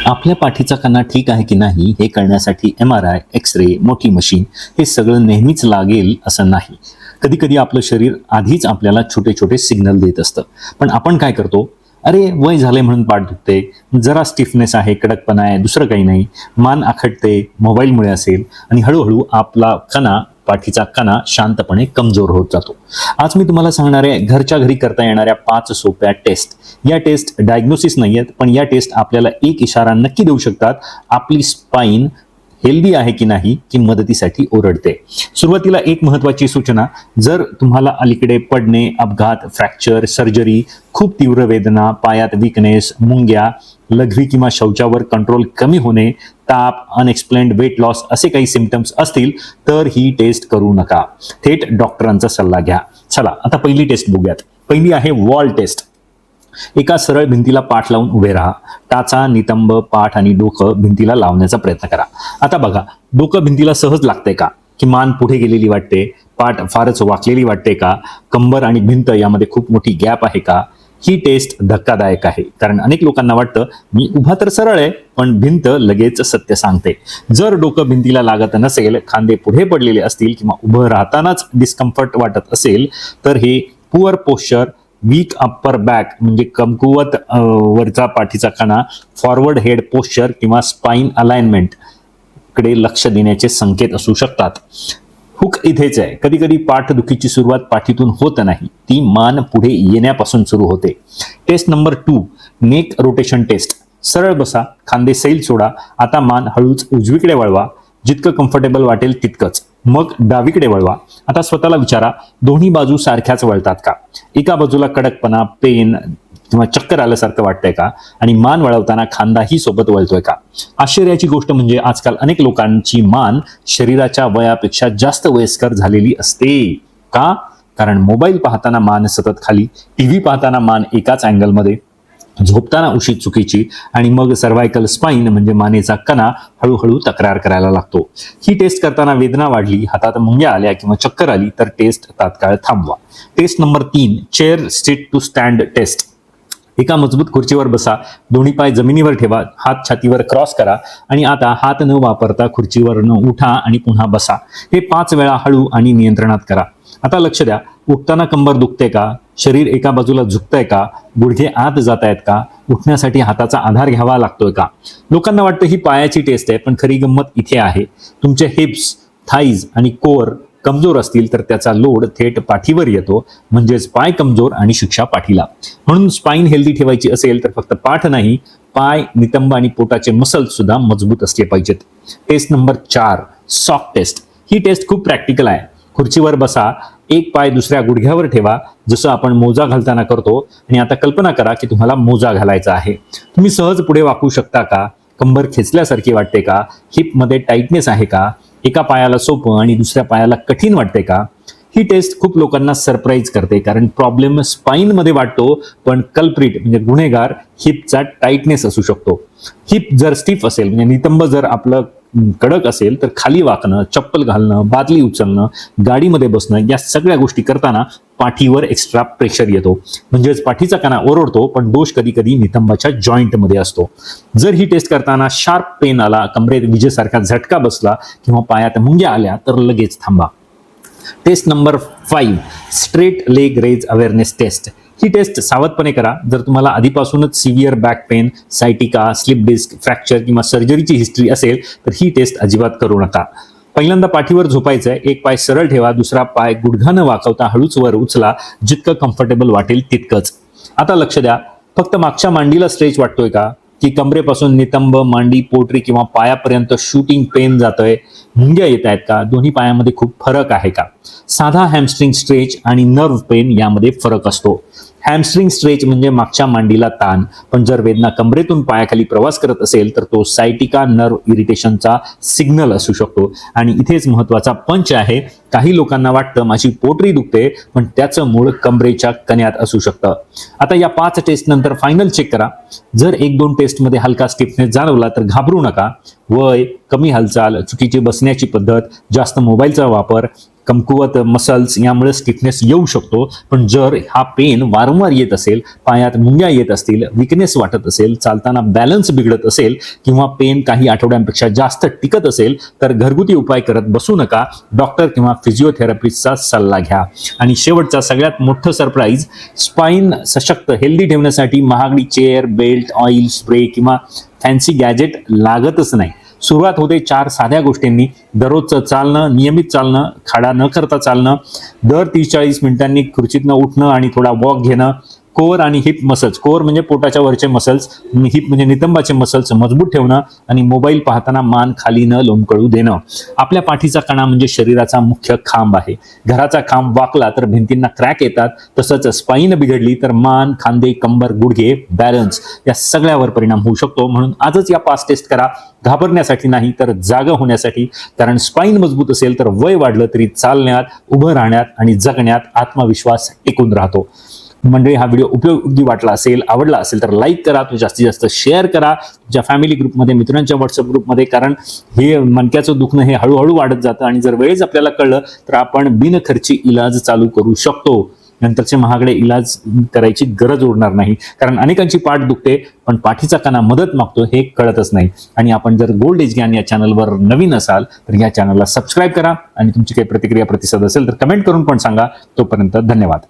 आपल्या पाठीचा कणा ठीक आहे की नाही हे कळण्यासाठी MRI, एक्स-रे, मोठी मशीन हे सगळं नेहमीच लागेल असं नाही. कधी कधी आपलं शरीर आधीच आपल्याला छोटे छोटे सिग्नल देत असतं. पण आपण काय करतो? अरे वय झाले म्हणून पाठ दुखते, जरा स्टिफनेस आहे, कडकपणा आहे, दुसरं काही नाही, मान आखडते, मोबाईलमुळे असेल, आणि हळूहळू आपला कणा, पाठीचा कणा शांतपणे कमजोर होत जातो. आज मी तुम्हाला सांगणार आहे घरच्या घरी करता येणाऱ्या 5 सोप्या टेस्ट. या टेस्ट डायग्नोसिस नाही आहेत, पण या टेस्ट आपल्याला एक इशारा नक्की देऊ शकतात, आपली स्पाइन हेल्दी आहे की नाही, की मदतीसाठी ओरडते. सुरुवातीला एक महत्वाची सूचना: जर तुम्हाला अलीकडे पडणे, अपघात, फ्रॅक्चर, सर्जरी, खूप तीव्र वेदना, पायात विकनेस, मुंग्या, लघवी किंवा शौचावर कंट्रोल कमी होणे, ताप, अनएक्सप्लेन्ड वेट लॉस असे काही सिम्पटम्स असतील तर ही टेस्ट करू नका. थेट डॉक्टरांचा सल्ला घ्या. चला आता पहिली टेस्ट बघूयात. पहिली आहे वॉल टेस्ट. एका सरळ भिंतीला पाठ लावून उभे राहा. टाचा, नितंब, पाठ आणि डोकं भिंतीला लावण्याचा प्रयत्न करा. आता बघा, डोकं भिंतीला सहज लागते का, की मान पुढे गेलेली वाटते, पाठ फारच वाकलेली वाटते का, कंबर आणि भिंत यामध्ये खूप मोठी गॅप आहे का? ही टेस्ट धक्कादायक आहे, कारण अनेक लोकांना वाटतं मी उभा तर सरळ आहे, पण भिंत लगेच सत्य सांगते. जर डोकं भिंतीला लागत नसेल, खांदे पुढे पडलेले असतील किंवा उभं राहतानाच डिस्कम्फर्ट वाटत असेल तर हे poor posture, weak upper back म्हणजे कमकुवत वरचा पाठीचा कणा, फॉरवर्ड हेड पोश्चर किंवा स्पाइन अलाइनमेंट कडे लक्ष देण्याचे संकेत असू शकतात. हुक इथेच आहे. कधी कधी पाठदुखीची सुरुवात पाठीतून होत नाही, ती मान पुढे येण्यापासून सुरू होते. Test number 2, neck rotation test. सरळ बसा, खांदे सैल सोडा. आता मान हळूच उजवीकडे वळवा, जितकं कम्फर्टेबल वाटेल तितकंच. मग डावीकडे वळवा. आता स्वतःला विचारा, दोन्ही बाजू सारख्याच वळतात का? एका बाजूला कडकपणा, पेन किंवा चक्कर आल्यासारखं वाटतंय का? आणि मान वळवताना खांदाही सोबत वळतोय का? आश्चर्याची गोष्ट म्हणजे आजकाल अनेक लोकांची मान शरीराच्या वयापेक्षा जास्त वयस्कर झालेली असते. का? कारण मोबाईल पाहताना मान सतत खाली, टीव्ही पाहताना मान एकाच अँगलमध्ये, झोपताना उशी चुकीची, आणि मग सर्व्हायकल स्पाइन म्हणजे मानेचा कणा हळूहळू तक्रार करायला लागतो. ही टेस्ट करताना वेदना वाढली, हातात मुंग्या आल्या किंवा चक्कर आली तर टेस्ट तात्काळ थांबवा. Test number 3, chair sit to stand test. एका मजबूत खुर्चीवर बसा, दोन्ही पाय जमिनीवर ठेवा, हात छातीवर क्रॉस करा, आणि आता हात न वापरता खुर्चीवरनं उठा आणि पुन्हा बसा. हे 5 वेळा हळू आणि नियंत्रणात करा. आता लक्ष द्या, उठताना कंबर दुखते का? शरीर एका बाजूला झुकतंय का? गुडघे आत जात आहेत का? उठण्यासाठी हाताचा आधार घ्यावा लागतोय का? लोकांना वाटतं ही पायाची टेस्ट आहे, पण खरी गंमत इथे आहे. तुमचे हिप्स, थाईज आणि कोर कमजोर असतील तर त्याचा लोड थेट पाठीवर येतो, म्हणजेच पाय कमजोर आणि शिक्षा पाठीला. म्हणून स्पाइन हेल्दी ठेवायची असेल तर फक्त पाठ नाही, पाय, नितंब आणि पोटाचे मसल्स सुद्धा मजबूत असले पाहिजेत. Test number 4, sock test. ही टेस्ट खूप प्रॅक्टिकल आहे. खुर्चीवर बसा, एक पाय दुसऱ्या गुडघ्यावर ठेवा, जसं आपण मोजा घालताना करतो, आणि आता कल्पना करा की तुम्हाला मोजा घालायचा आहे. तुम्ही सहज पुढे वाकू शकता का? कंबर खेचल्यासारखी वाटते का? हिपमध्ये टाइटनेस आहे का? एका पायाला सोपं आणि दुसऱ्या पायाला कठीण वाटते का? ही टेस्ट खूप लोकांना सरप्राईज करते, कारण प्रॉब्लेम स्पाइनमध्ये वाटतो, पण कल्प्रिट म्हणजे गुन्हेगार हिपचा टाइटनेस असू शकतो. हिप जर स्टिफ असेल, म्हणजे नितंब जर आपलं कडक असेल, तर खाली वाकणं, चप्पल घालणं, बादली उचलणं, गाडीमध्ये बसणं या सगळ्या गोष्टी करताना पाठीवर एक्स्ट्रा प्रेशर येतो, म्हणजेच पाठीचा कणा ओरडतो, पण दोष कधी कधी नितंबाच्या जॉईंटमध्ये असतो. जर ही टेस्ट करताना शार्प पेन आला, कमरेत विजेसारखा झटका बसला किंवा पायात मुंग्या आल्या तर लगेच थांबा. Test number 5, straight leg raise awareness test. ही टेस्ट सावधपणे करा. जर तुम्हाला आधीपासूनच severe back pain, sciatica, slip disc, fracture किंवा सर्जरीची हिस्ट्री असेल तर ही टेस्ट अजिबात करू नका. पहिल्यांदा पाठीवर झोपायचं आहे. एक पाय सरळ ठेवा, दुसरा पाय गुडघा न वाकवता हळूच वर उचला, जितकं कम्फर्टेबल वाटेल तितकंच. आता लक्ष द्या, फक्त मागच्या मांडीला स्ट्रेच वाटतोय का, की कमरेपासून नितंब, मांडी, पोटरी किंवा पायापर्यंत शूटिंग पेन जातोय, मुंग्या येत आहेत का? दोन्ही पायामध्ये खूप फरक आहे का? साधा हॅमस्ट्रिंग स्ट्रेच आणि नर्व पेन यामध्ये फरक असतो. हॅमस्ट्रिंग स्ट्रेच म्हणजे मागच्या मांडीला ताण, पण जर वेदना कमरेतून पायाखाली प्रवास करत असेल तर तो सायटिका नर्व इरिटेशनचा सिग्नल असू शकतो. आणि इथेच महत्वाचा पंच आहे. काही लोकांना वाटतं माझी पोटरी दुखते, पण त्याचं मूळ कमरेच्या कण्यात असू शकतं. आता या 5 टेस्ट नंतर फायनल चेक करा. जर 1-2 टेस्टमध्ये हलका स्टिफनेस जाणवला तर घाबरू नका. वय, कमी हालचाल, चुकीची बसण्याची पद्धत, जास्त मोबाईलचा वापर, कमकुवत मसल्स यामुळे स्टिफनेस येऊ शकतो. पण जर हा पेन वारंवार येत असेल, पायात मुंग्या येत असतील, विकनेस वाटत असेल, चालताना बॅलन्स बिघडत असेल किंवा पेन काही आठवड्यांपेक्षा जास्त टिकत असेल तर घरगुती उपाय करत बसू नका. डॉक्टर किंवा फिजिओथेरपिस्टचा सल्ला घ्या. आणि शेवटचा सगळ्यात मोठं सरप्राईज, स्पाइन सशक्त हेल्दी ठेवण्यासाठी महागडी चेअर, बेल्ट, ऑइल, स्प्रे किंवा फॅन्सी गॅजेट लागतच नाही. सुरुवात होते 4 साध्या गोष्टींनी. दररोजचं चालणं, नियमित चालणं, खाडा न करता चालणं, दर 30-40 मिनिटांनी खुर्चीतनं उठणं आणि थोडा वॉक घेणं, कोर आणि हिप मसल्स, कोर म्हणजे पोटाच्या वरचे मसल्स, हिप म्हणजे नितंबाचे मसल्स मजबूत ठेवणं आणि मोबाईल पाहताना मान खाली न लोंबकळू देणं. आपल्या पाठीचा कणा म्हणजे शरीराचा मुख्य खांब आहे. घराचा खांब वाकला तर भिंतींना क्रॅक येतात. तसंच स्पाइन बिघडली तर मान, खांदे, कंबर, गुडघे, बॅलन्स या सगळ्यावर परिणाम होऊ शकतो. म्हणून आजच या 5 टेस्ट करा. घाबरण्यासाठी नाही तर जागा होण्यासाठी. कारण स्पाइन मजबूत असेल तर वय वाढलं तरी चालण्यात, उभं राहण्यात आणि जगण्यात आत्मविश्वास टिकून राहतो. मंडळी, हा व्हिडिओ उपयोगी वाटला असेल, आवडला असेल तर लाईक करा, तो जास्तीत जास्त शेअर करा तुमच्या फॅमिली ग्रुपमध्ये, मित्रांच्या व्हॉट्सअप ग्रुपमध्ये. कारण हे मणक्याचं दुखणं हे हळूहळू वाढत जातं आणि जर वेळेस आपल्याला कळलं तर आपण बिनखर्ची इलाज चालू करू शकतो. नंतरचे महागडे इलाज करायची गरज उरणार नाही. कारण अनेकांची पाठ दुखते पण पाठीचा कणा मदत मागतो हे कळतच नाही. आणि आपण जर गोल्ड एज ज्ञान या चॅनलवर नवीन असाल तर या चॅनलला सबस्क्राईब करा आणि तुमची काही प्रतिक्रिया प्रतिसाद असेल तर कमेंट करून पण सांगा. तोपर्यंत धन्यवाद.